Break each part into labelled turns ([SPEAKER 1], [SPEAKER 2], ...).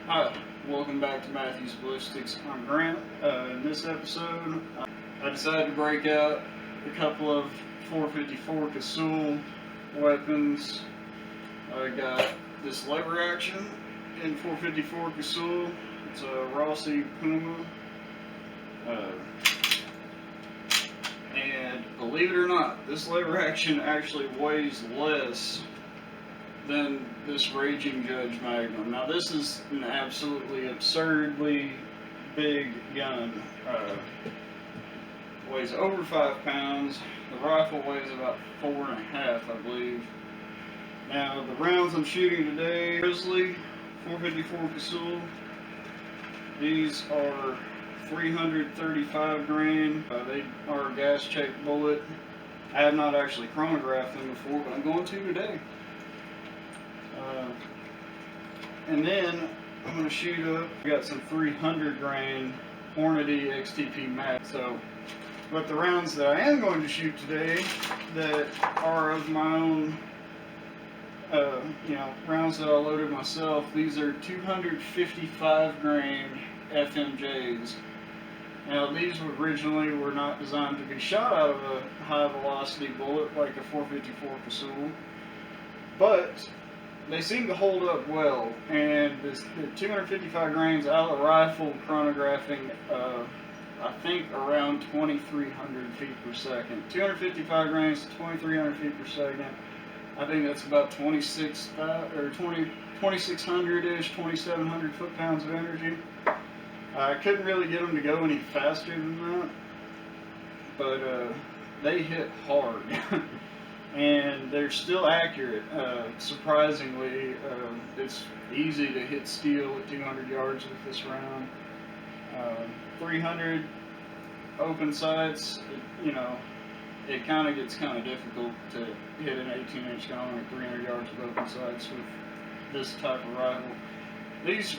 [SPEAKER 1] Hi, welcome back to MathewsBallistics. I'm Grant. In this episode, I decided to break out a couple of 454 Casull weapons. I got this lever action in 454 Casull. It's a Rossi Puma. And believe it or not, this lever action actually weighs less than this Raging Judge Magnum. Now this is an absolutely absurdly big gun. Weighs over 5 pounds. The rifle weighs about 4.5, I believe. Now the rounds I'm shooting today, Grizzly 454 Casull. These are 335 grain. They are a gas check bullet. I have not actually chronographed them before, but I'm going to today. And then I'm going to shoot up. I got some 300 grain Hornady XTP Max. So, but the rounds that I am going to shoot today that are of my own, rounds that I loaded myself. These are 255 grain FMJs. Now these originally were not designed to be shot out of a high velocity bullet like a 454 Casull, but they seem to hold up well, and the 255 grains out of the rifle chronographing, I think around 2,300 feet per second. 255 grains to 2,300 feet per second. I think that's about 2,600-ish, 2,700 foot-pounds of energy. I couldn't really get them to go any faster than that, but they hit hard. And they're still accurate. Surprisingly, it's easy to hit steel at 200 yards with this round. 300 open sights, it kind of gets kind of difficult to hit an 18-inch gun at 300 yards with open sights with this type of rifle. This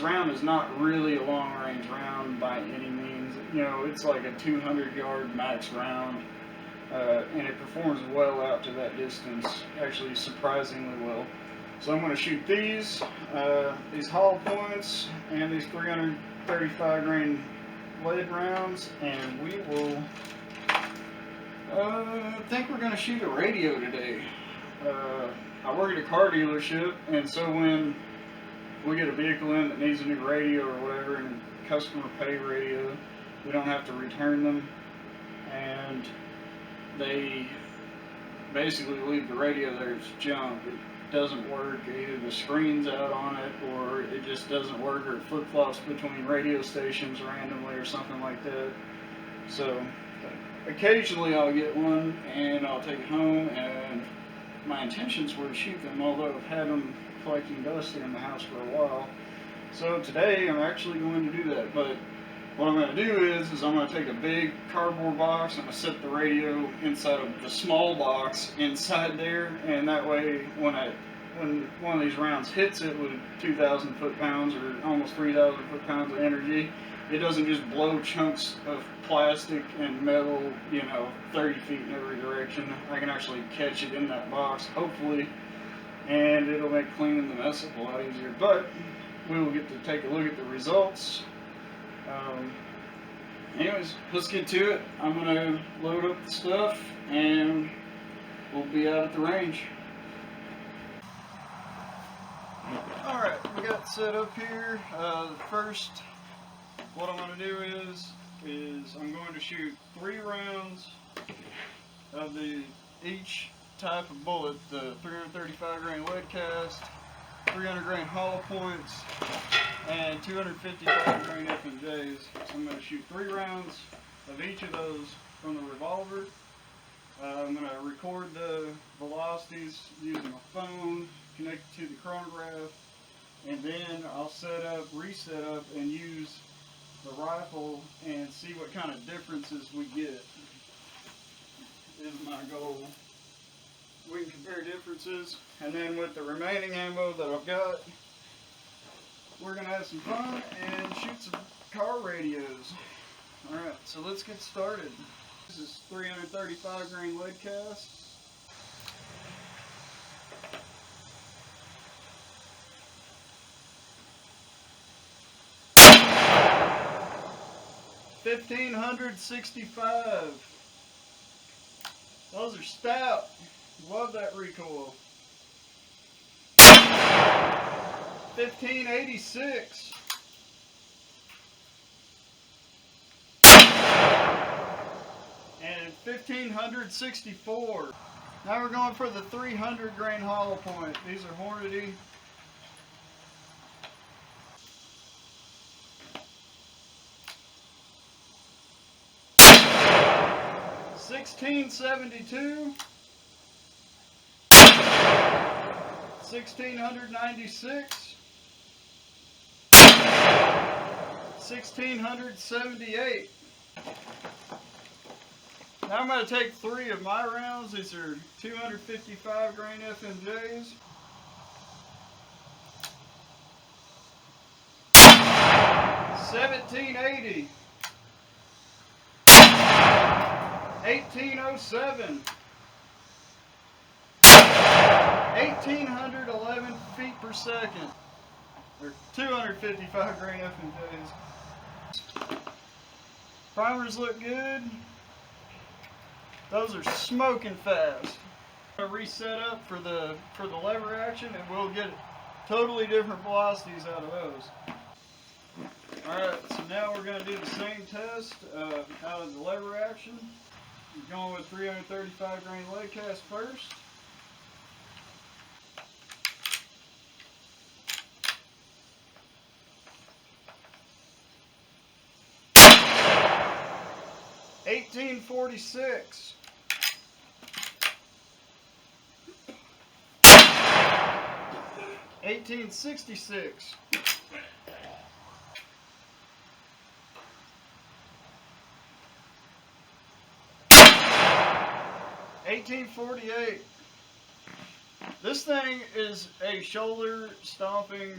[SPEAKER 1] round is not really a long-range round by any means. It's like a 200-yard max round. And it performs well out to that distance, actually surprisingly well. So I'm going to shoot these hollow points and these 335 grain lead rounds, and we will, I think we're going to shoot a radio today. I work at a car dealership, and so when we get a vehicle in that needs a new radio or whatever, and customer pay radio, we don't have to return them, and they basically leave the radio there as junk. It doesn't work. Either the screen's out on it, or it just doesn't work, or it flip-flops between radio stations randomly or something like that. So occasionally I'll get one and I'll take it home, and my intentions were to shoot them, although I've had them collecting dust here in the house for a while. So today I'm actually going to do that. But what I'm going to do is I'm going to take a big cardboard box, I'm going to set the radio inside of the small box inside there, and that way when one of these rounds hits it with 2,000 foot-pounds or almost 3,000 foot-pounds of energy, it doesn't just blow chunks of plastic and metal, 30 feet in every direction. I can actually catch it in that box, hopefully, and it'll make cleaning the mess up a lot easier. But we will get to take a look at the results. Anyways, let's get to it. I'm going to load up the stuff and we'll be out at the range. Alright, we got set up here. First, what I'm going to do is I'm going to shoot 3 rounds of each type of bullet, the 335 grain lead cast, 300 grain hollow points, and 255 grain FMJs. So I'm going to shoot 3 rounds of each of those from the revolver. I'm going to record the velocities using my phone, connect it to the chronograph, and then I'll reset up, and use the rifle and see what kind of differences we get, is my goal. We can compare differences, and then with the remaining ammo that I've got, we're going to have some fun and shoot some car radios. Alright, so let's get started. This is 335 grain lead cast. 1,565. Those are stout. Love that recoil. 1,586. And 1,564. Now we're going for the 300 grain hollow point. These are Hornady. $1,672, 1,696, 1,678. Now I'm going to take 3 of my rounds. These are 255 grain FMJs. $1,780. 1,807. 1,811 feet per second. Or 255 grain FMJs. Primers look good. Those are smoking fast. I'm gonna reset up for the lever action, and we'll get totally different velocities out of those. Alright, so now we're going to do the same test out of the lever action. We're going with 335 grain leg cast first. $1,846. $1,866. $1,848. This thing is a shoulder stomping.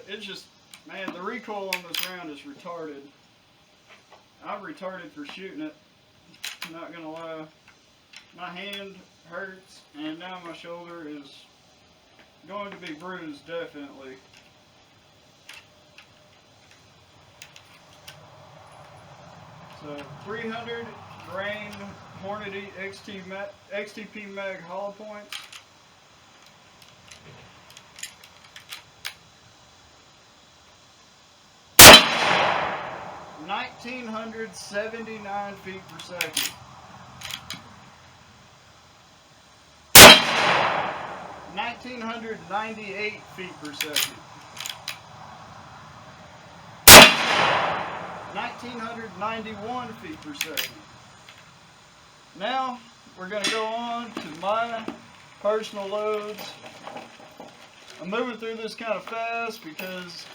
[SPEAKER 1] It's just, man, the recoil on this round is retarded. I'm retarded for shooting it. I'm not gonna lie. My hand hurts, and now my shoulder is going to be bruised, definitely. So 300 grain Hornady XTP Mag hollow points. $1,979 feet per second. 1,998 feet per second. 1,991 feet per second. Now we're going to go on to my personal loads. I'm moving through this kind of fast because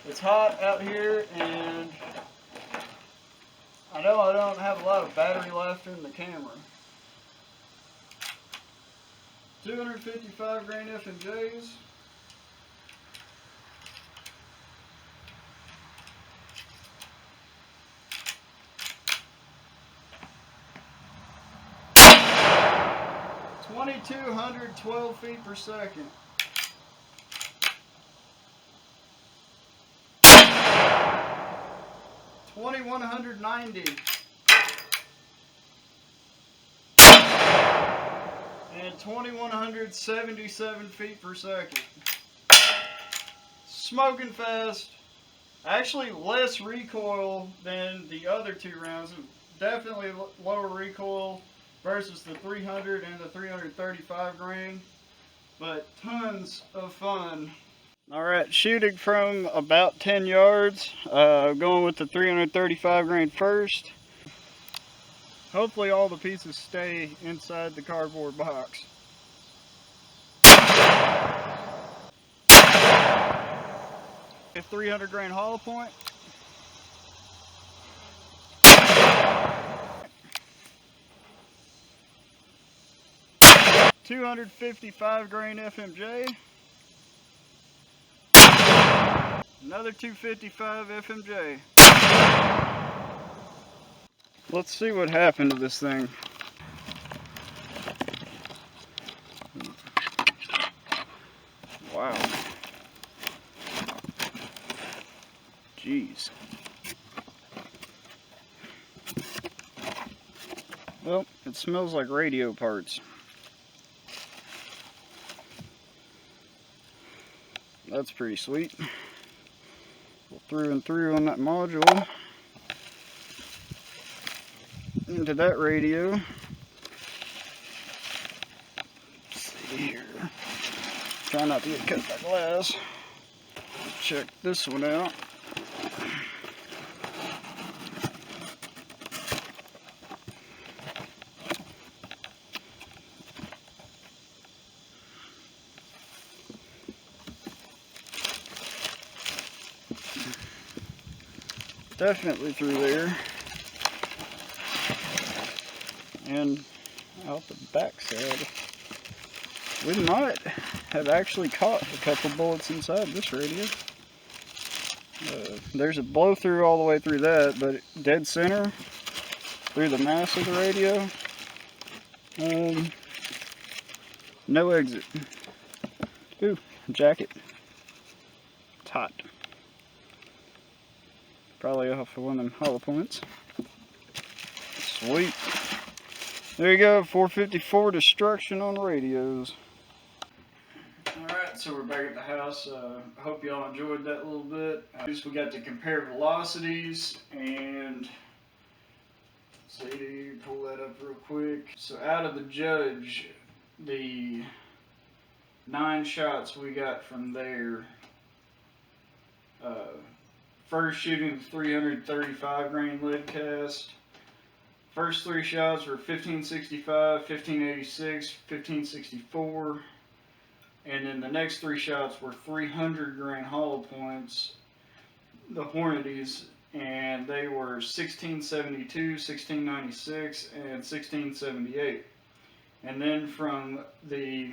[SPEAKER 1] it's hot out here, and I know I don't have a lot of battery left in the camera. 255 grain FMJs. $2,212 feet per second. 2,190. And 2,177 feet per second. Smoking fast. Actually less recoil than the other 2 rounds. Definitely lower recoil versus the 300 and the 335 grain. But tons of fun. Alright, shooting from about 10 yards. Going with the 335 grain first. Hopefully all the pieces stay inside the cardboard box. A 300 grain hollow point. $255 grain FMJ. Another 255 FMJ. Let's see what happened to this thing. Wow. Jeez. Well, it smells like radio parts. That's pretty sweet. Through and through on that module. Into that radio. Let's see here. Try not to get cut by glass. Check this one out. Definitely through there. And out the back side. We might have actually caught a couple bullets inside this radio. There's a blow through all the way through that, but dead center through the mass of the radio. No exit. Ooh, jacket. It's hot. Probably off of one of them hollow points. Sweet. There you go, 454 destruction on radios. Alright, so we're back at the house. I hope y'all enjoyed that little bit. We got to compare velocities and see, pull that up real quick. So out of the judge, the 9 shots we got from there. First shooting 335 grain lead cast. First 3 shots were 1565, 1586, 1564. And then the next 3 shots were 300 grain hollow points, the Hornadies, and they were 1672, 1696, and 1678. And then from the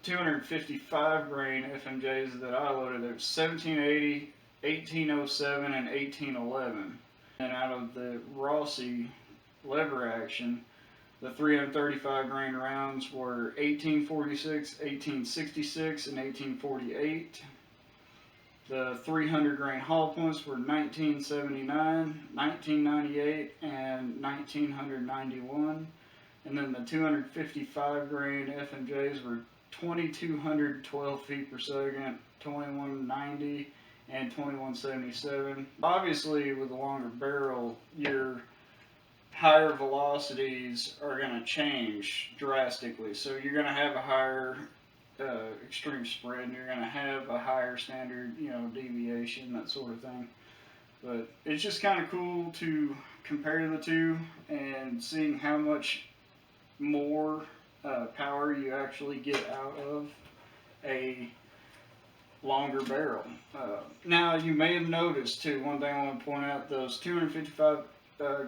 [SPEAKER 1] 255 grain FMJs that I loaded, there was 1780, 1807, and 1811. And out of the Rossi lever action, the 335 grain rounds were 1846, 1866, and 1848. The 300 grain hollow points were 1979, 1998, and 1991. And then the 255 grain FMJs were 2212 feet per second, 2190, and 2177. Obviously, with a longer barrel, your higher velocities are going to change drastically. So you're going to have a higher extreme spread, and you're going to have a higher standard, deviation, that sort of thing. But it's just kind of cool to compare the two and seeing how much more power you actually get out of a longer barrel. Now, you may have noticed too, one thing I want to point out, those 255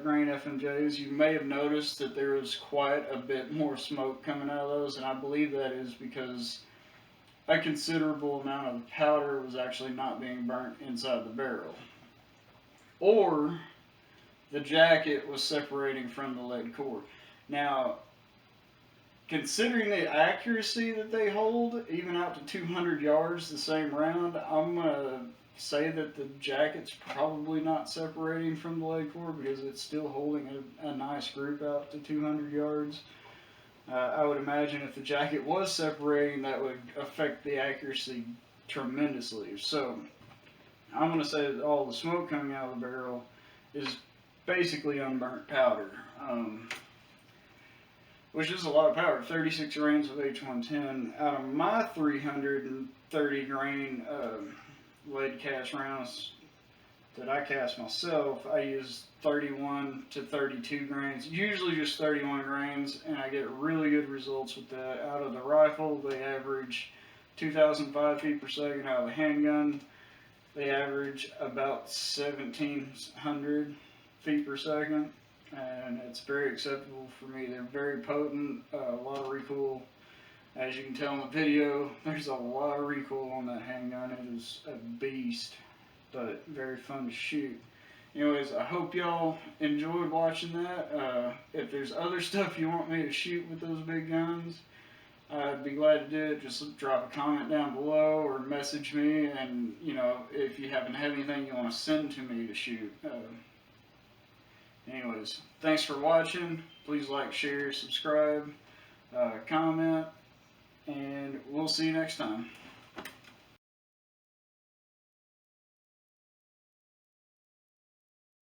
[SPEAKER 1] grain FMJs, you may have noticed that there was quite a bit more smoke coming out of those, and I believe that is because a considerable amount of the powder was actually not being burnt inside the barrel. Or the jacket was separating from the lead core. Now, considering the accuracy that they hold, even out to 200 yards the same round, I'm going to say that the jacket's probably not separating from the lead core because it's still holding a nice group out to 200 yards. I would imagine if the jacket was separating, that would affect the accuracy tremendously. So, I'm going to say that all the smoke coming out of the barrel is basically unburnt powder. Which is a lot of power, 36 rounds of H110. Out of my 330 grain lead cast rounds that I cast myself, I use 31 to 32 grains, usually just 31 grains, and I get really good results with that. Out of the rifle, they average 2,005 feet per second. Out of the handgun, they average about 1,700 feet per second. And it's very acceptable for me. They're very potent, a lot of recoil. As you can tell in the video, there's a lot of recoil on that handgun. It is a beast, but very fun to shoot. Anyways, I hope y'all enjoyed watching that. If there's other stuff you want me to shoot with those big guns, I'd be glad to do it. Just drop a comment down below or message me, and if you happen to have anything you want to send to me to shoot. Anyways, thanks for watching. Please like, share, subscribe, comment, and we'll see you next time.